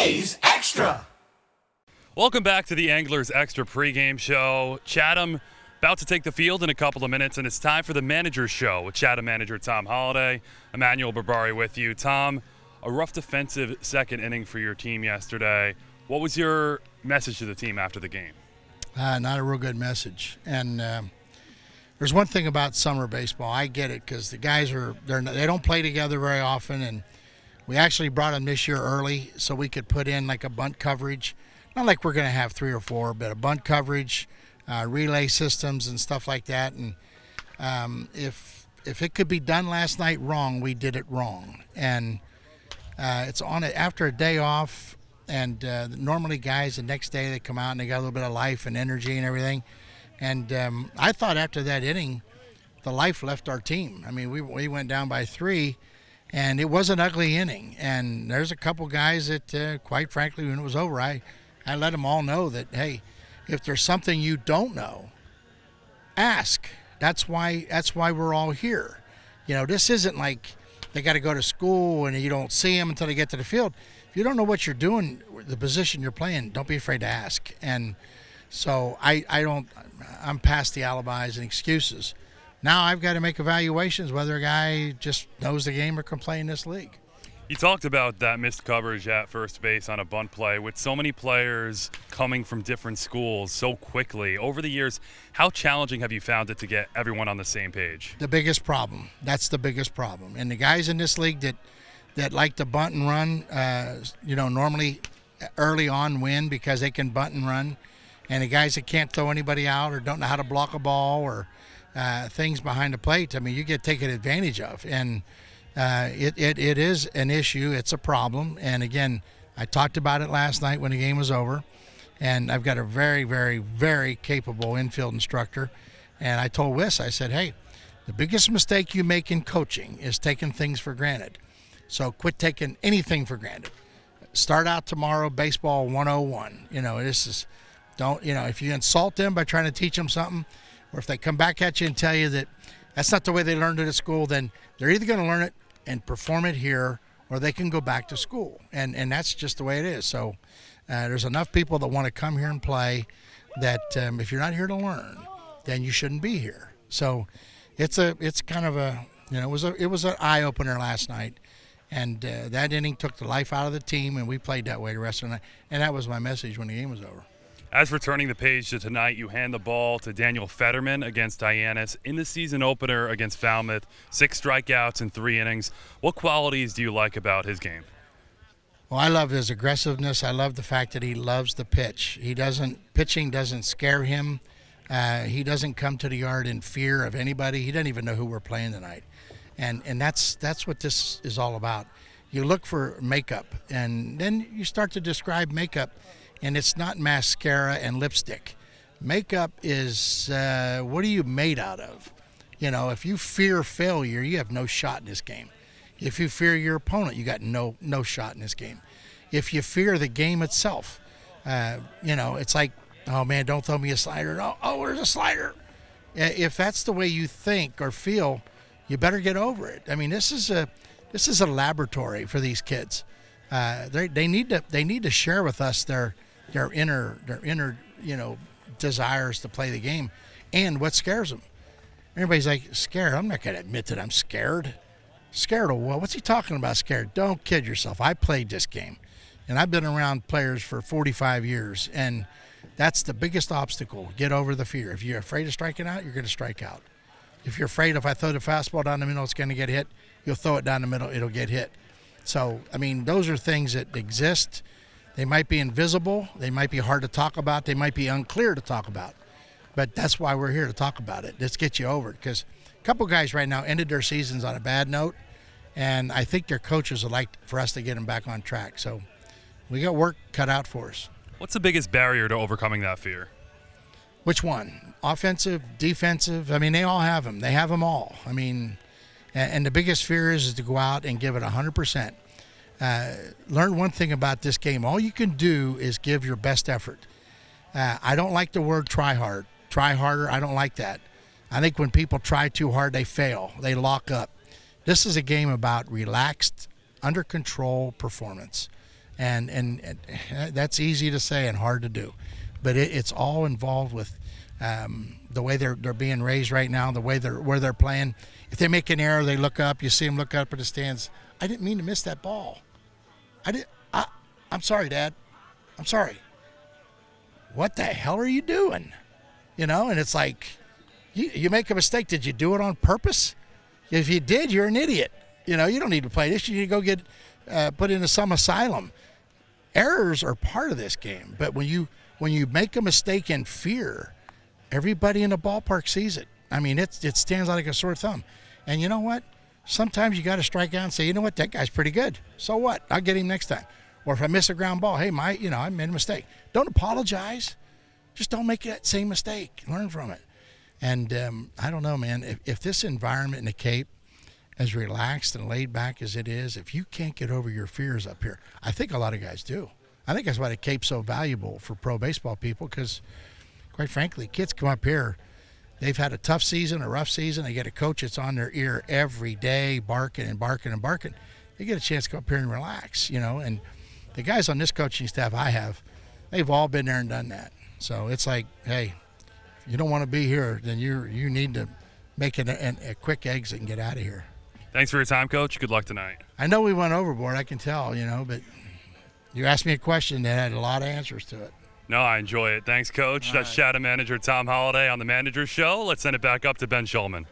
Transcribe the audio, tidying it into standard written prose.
A's Extra. Welcome back to the Anglers Extra pregame show. Chatham about to take the field in a couple of minutes, and it's time for the manager's show with Chatham manager Tom Holliday. Emmanuel Berbari with you. Tom, a rough defensive second inning for your team yesterday. What was your message to the team after the game? Not a real good message. And there's one thing about summer baseball. I get it because the guys they don't play together very often, and we actually brought them this year early so we could put in like a bunt coverage. Not like we're going to have 3 or 4, but a bunt coverage, relay systems and stuff like that. And if it could be done last night wrong, we did it wrong. And it's on it after a day off. And normally guys the next day they come out and they got a little bit of life and energy and everything. And I thought after that inning, the life left our team. I mean, we went down by 3, and it was an ugly inning. And there's a couple guys that, quite frankly, when it was over, I let them all know that, hey, if there's something you don't know, ask. That's why we're all here. You know, this isn't like they got to go to school and you don't see them until they get to the field. If you don't know what you're doing, the position you're playing, don't be afraid to ask. And so I'm past the alibis and excuses. Now I've got to make evaluations whether a guy just knows the game or can play in this league. You talked about that missed coverage at first base on a bunt play. With so many players coming from different schools so quickly, over the years, how challenging have you found it to get everyone on the same page? The biggest problem. That's the biggest problem. And the guys in this league that like to bunt and run, normally early on win because they can bunt and run. And the guys that can't throw anybody out or don't know how to block a ball or things behind the plate, I mean, you get taken advantage of. And it is an issue. It's a problem. And, again, I talked about it last night when the game was over. And I've got a very, very, very capable infield instructor. And I told Wiss, I said, hey, the biggest mistake you make in coaching is taking things for granted. So quit taking anything for granted. Start out tomorrow, baseball 101. If you insult them by trying to teach them something, or if they come back at you and tell you that that's not the way they learned it at school, then they're either going to learn it and perform it here, or they can go back to school. And that's just the way it is. So there's enough people that want to come here and play that if you're not here to learn, then you shouldn't be here. So it's kind of it was an eye opener last night. And that inning took the life out of the team, and we played that way the rest of the night. And that was my message when the game was over. As for turning the page to tonight, you hand the ball to Daniel Fetterman against Hyannis in the season opener against Falmouth. 6 strikeouts in 3 innings. What qualities do you like about his game? Well, I love his aggressiveness. I love the fact that he loves the pitch. Pitching doesn't scare him. He doesn't come to the yard in fear of anybody. He doesn't even know who we're playing tonight. And that's what this is all about. You look for makeup, and then you start to describe makeup, and it's not mascara and lipstick. Makeup is what are you made out of? You know, if you fear failure, you have no shot in this game. If you fear your opponent, you got no shot in this game. If you fear the game itself, it's like, oh man, don't throw me a slider. Oh, there's a slider. If that's the way you think or feel, you better get over it. I mean, this is a laboratory for these kids. They need to share with us their inner desires to play the game and what scares them. Everybody's like, scared? I'm not going to admit that I'm scared. Scared of what? What's he talking about scared? Don't kid yourself. I played this game, and I've been around players for 45 years, and that's the biggest obstacle. Get over the fear. If you're afraid of striking out, you're going to strike out. If you're afraid if I throw the fastball down the middle, it's going to get hit, you'll throw it down the middle, it'll get hit. So, I mean, those are things that exist. They might be invisible. They might be hard to talk about. They might be unclear to talk about. But that's why we're here to talk about it. Let's get you over it. Because a couple guys right now ended their seasons on a bad note, and I think their coaches would like for us to get them back on track. So we got work cut out for us. What's the biggest barrier to overcoming that fear? Which one? Offensive, defensive? I mean, they all have them. They have them all. I mean, and the biggest fear is to go out and give it 100%. Learn one thing about this game. All you can do is give your best effort. I don't like the word try hard. Try harder, I don't like that. I think when people try too hard, they fail. They lock up. This is a game about relaxed, under control performance. and that's easy to say and hard to do, but it's all involved with the way they're being raised right now, the way where they're playing. If they make an error, they look up. You see them look up at the stands. I didn't mean to miss that ball. I'm sorry, Dad. I'm sorry. What the hell are you doing? And it's like, you make a mistake. Did you do it on purpose? If you did, you're an idiot. You don't need to play this. You need to go get put into some asylum. Errors are part of this game, but when you make a mistake in fear, everybody in the ballpark sees it. I mean, it stands out like a sore thumb. And you know what? Sometimes you got to strike out and say, you know what, that guy's pretty good. So what? I'll get him next time. Or if I miss a ground ball, hey, I made a mistake. Don't apologize. Just don't make that same mistake. Learn from it. And I don't know, man. If this environment in the Cape, as relaxed and laid back as it is, if you can't get over your fears up here, I think a lot of guys do. I think that's why the Cape's so valuable for pro baseball people, because, quite frankly, kids come up here, they've had a tough season, a rough season. They get a coach that's on their ear every day, barking and barking and barking. They get a chance to come up here and relax, and the guys on this coaching staff they've all been there and done that. So it's like, hey, if you don't want to be here, then you need to make a quick exit and get out of here. Thanks for your time, Coach. Good luck tonight. I know we went overboard, I can tell, but you asked me a question that had a lot of answers to it. No, I enjoy it. Thanks, Coach. That's Chatham manager Tom Holliday on the Manager's Show. Let's send it back up to Ben Schulman.